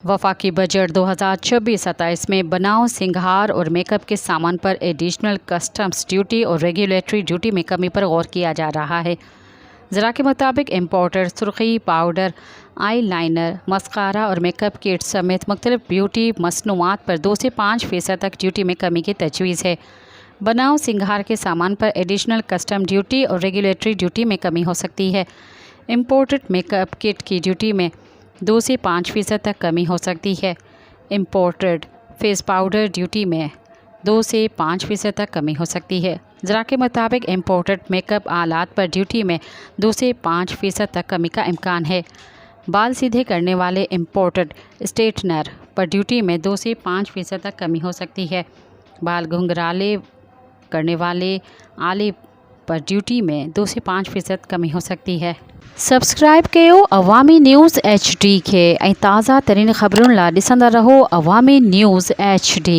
वफाकी बजट 2026-27 में बनाव, सिंगार और मेकअप के सामान पर एडिशनल कस्टम्स ड्यूटी और रेगुलेटरी ड्यूटी में कमी पर गौर किया जा रहा है। ज़रा के मुताबिक इम्पोर्टर सुर्खी, पाउडर, आई लाइनर, मस्कारा और मेकअप किट समेत मुख्तलिफ ब्यूटी मसनूआत पर 2 से 5% तक ड्यूटी में कमी की तजवीज़ है। बनाव, सिंगार के सामान पर एडिशनल कस्टम ड्यूटी और रेगुलेटरी ड्यूटी में कमी हो सकती है। इम्पोर्टेड मेकअप किट की ड्यूटी में 2 से 5% तक कमी हो सकती है। इम्पोर्टेड फेस पाउडर ड्यूटी में 2 से 5% तक कमी हो सकती है। ज़रा के मुताबिक इम्पोर्टेड मेकअप आलात पर ड्यूटी में 2 से 5% तक कमी का इम्कान है। बाल सीधे करने वाले इम्पोर्टेड स्ट्रेटनर पर ड्यूटी में 2 से 5% तक कमी हो सकती है। बाल घुंघराले करने वाले आले पर ड्यूटी में 2 से 5% कमी हो सकती है। सब्सक्राइब कयो अवामी न्यूज़ HD के ऐं ताज़ा तरीन ख़बरुनि लाइ ॾिसंदा रहो अवामी न्यूज़ HD।